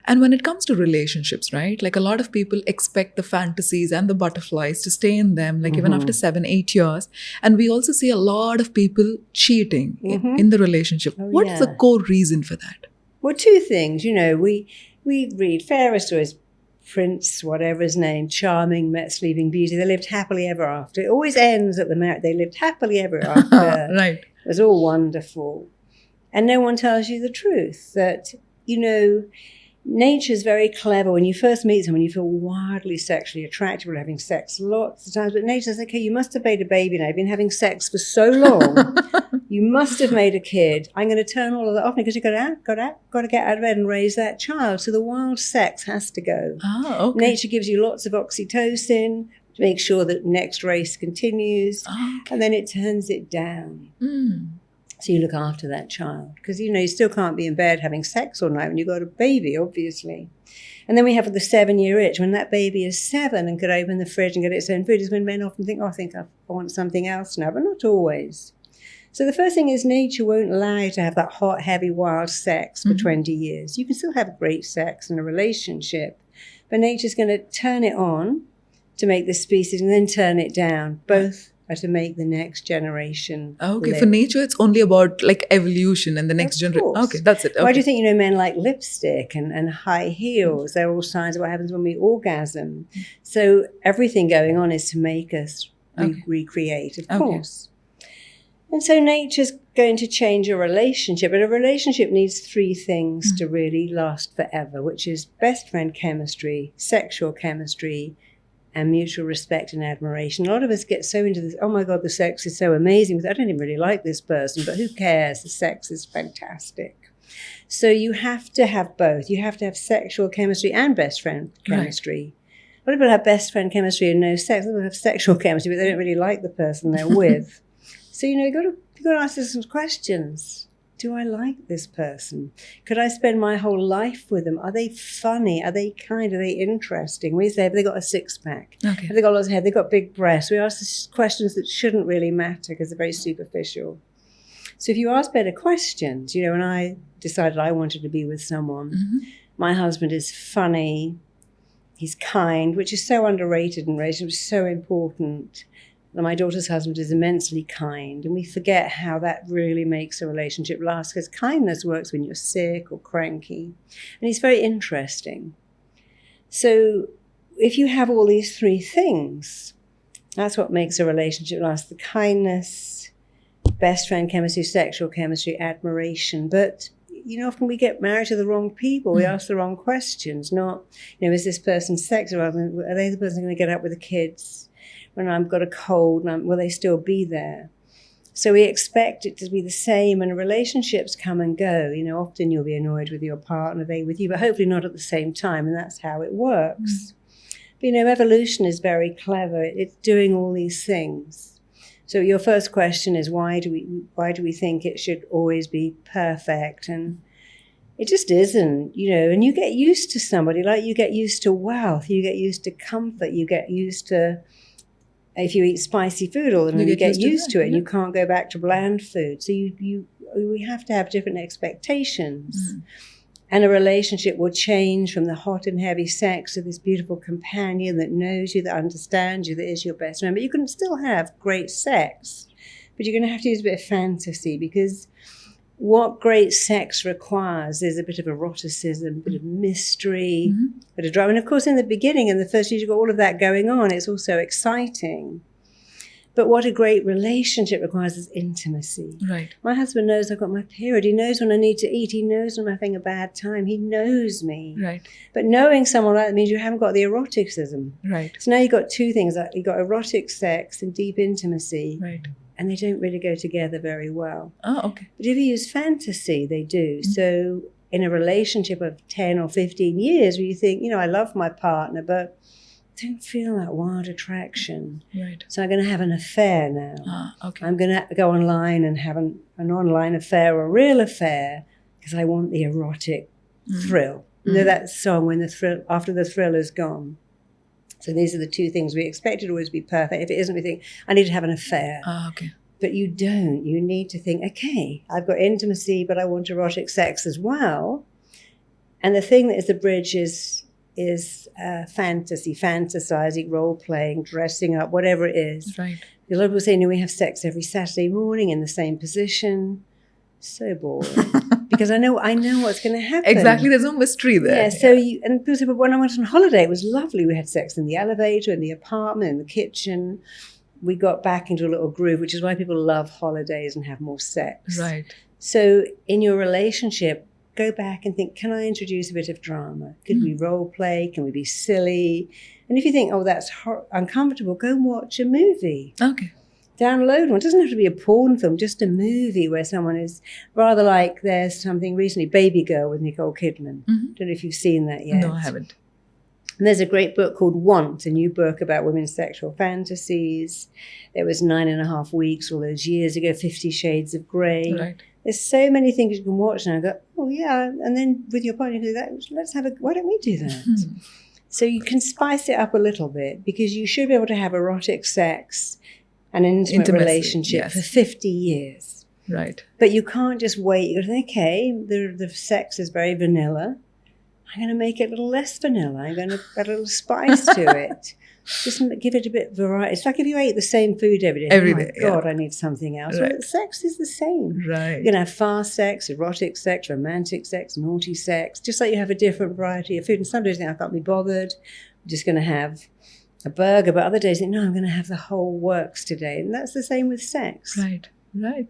And when it comes to relationships, right? Like a lot of people expect the fantasies and the butterflies to stay in them, like even after 7-8 years. And we also see a lot of people cheating in the relationship. What is the core reason for that? Well, two things. We read fairy stories. Prince, whatever his name, charming, met Sleeping Beauty. They lived happily ever after. It always ends at the marriage. They lived happily ever after. Right. It was all wonderful. And no one tells you the truth that, nature's very clever. When you first meet someone, you feel wildly sexually attracted. We're having sex lots of times. But nature says, okay, you must have made a baby now. You've been having sex for so long. You must have made a kid. I'm going to turn all of that off because you've got to get out of bed and raise that child. So the wild sex has to go. Okay. Nature gives you lots of oxytocin to make sure that next race continues. Okay. And then it turns it down. So you look after that child because, you still can't be in bed having sex all night when you've got a baby, obviously. And then we have the 7-year itch. When that baby is 7 and could open the fridge and get its own food is when men often think, I think I want something else now, but not always. So the first thing is nature won't allow you to have that hot, heavy, wild sex for 20 years. You can still have great sex in a relationship, but nature's going to turn it on to make the species and then turn it down. Both are to make the next generation Okay, live. for nature, it's only about like evolution and the next generation. Okay, that's it. Okay. Why do you think, men like lipstick and high heels? They're all signs of what happens when we orgasm. So everything going on is to make us recreate, of course. And so nature's going to change a relationship, but a relationship needs 3 things to really last forever, which is best friend chemistry, sexual chemistry, and mutual respect and admiration. A lot of us get so into this, oh my God, the sex is so amazing. I don't even really like this person, but who cares? The sex is fantastic. So you have to have both. You have to have sexual chemistry and best friend chemistry. Right. A lot of people have best friend chemistry and no sex. They have sexual chemistry, but they don't really like the person they're with. So, you've got to ask yourself some questions. Do I like this person? Could I spend my whole life with them? Are they funny? Are they kind? Are they interesting? We say, have they got a 6-pack? Okay. Have they got lots of hair? Have they got big breasts? We ask questions that shouldn't really matter because they're very superficial. So if you ask better questions, when I decided I wanted to be with someone, my husband is funny, he's kind, which is so underrated in relationships, so important. My daughter's husband is immensely kind, and we forget how that really makes a relationship last, because kindness works when you're sick or cranky, and he's very interesting. So if you have all these 3 things, that's what makes a relationship last: the kindness, best friend chemistry, sexual chemistry, admiration. But often we get married to the wrong people. We ask the wrong questions, not, is this person sexual? Are they the person going to get up with the kids? When I've got a cold, will they still be there? So we expect it to be the same, and relationships come and go. Often you'll be annoyed with your partner, they with you, but hopefully not at the same time, and that's how it works. But evolution is very clever. It's doing all these things. So your first question is, why do we think it should always be perfect? And it just isn't, and you get used to somebody, like you get used to wealth, you get used to comfort, you get used to, if you eat spicy food all the time, you get used to it, and you can't go back to bland food. So we have to have different expectations. And a relationship will change from the hot and heavy sex to this beautiful companion that knows you, that understands you, that is your best friend. But you can still have great sex, but you're going to have to use a bit of fantasy, because what great sex requires is a bit of eroticism, a bit of mystery, a bit of drama. And of course, in the beginning, in the first years, you've got all of that going on. It's also exciting. But what a great relationship requires is intimacy. Right. My husband knows I've got my period. He knows when I need to eat. He knows when I'm having a bad time. He knows me. Right. But knowing someone like that means you haven't got the eroticism. Right. So now you've got 2 things. You've got erotic sex and deep intimacy. Right. And they don't really go together very well. Oh, okay. But if you use fantasy, they do. So in a relationship of 10 or 15 years where you think, I love my partner, but I don't feel that wild attraction. Right. So I'm going to have an affair now. Okay. I'm going to go online and have an online affair or a real affair because I want the erotic thrill. That song, when after the thrill is gone. So these are the 2 things we expect it to always be perfect. If it isn't, we think, I need to have an affair. Okay. But you don't. You need to think, okay, I've got intimacy, but I want erotic sex as well. And the thing that is the bridge is fantasy, fantasizing, role-playing, dressing up, whatever it is. Right. A lot of people say, we have sex every Saturday morning in the same position. So boring. Because I know what's going to happen. Exactly. There's no mystery there. Yeah. So and people say, but when I went on holiday, it was lovely. We had sex in the elevator, in the apartment, in the kitchen. We got back into a little groove, which is why people love holidays and have more sex. Right. So in your relationship, go back and think, can I introduce a bit of drama? Could we role play? Can we be silly? And if you think, that's uncomfortable, go watch a movie. Okay. Download one. It doesn't have to be a porn film, just a movie where someone is rather like, there's something recently, Baby Girl with Nicole Kidman. Don't know if you've seen that yet. No, I haven't. And there's a great book called Want, a new book about women's sexual fantasies. There was 9.5 Weeks all those years ago, 50 Shades of Grey. Right. There's so many things you can watch now. I go, and then with your partner, you go, why don't we do that? So you can spice it up a little bit, because you should be able to have erotic sex and an intimate relationship for 50 years. Right. But you can't just wait. You go, okay, the sex is very vanilla. I'm going to make it a little less vanilla. I'm going to add a little spice to it. Just give it a bit of variety. It's like if you ate the same food every day. Every oh my day, God, I need something else. Right. Well, sex is the same. Right. You're going to have fast sex, erotic sex, romantic sex, naughty sex, just like you have a different variety of food. And some days you think, I can't be bothered. I'm just going to have a burger. But other days you think, no, I'm going to have the whole works today. And that's the same with sex. Right. Right.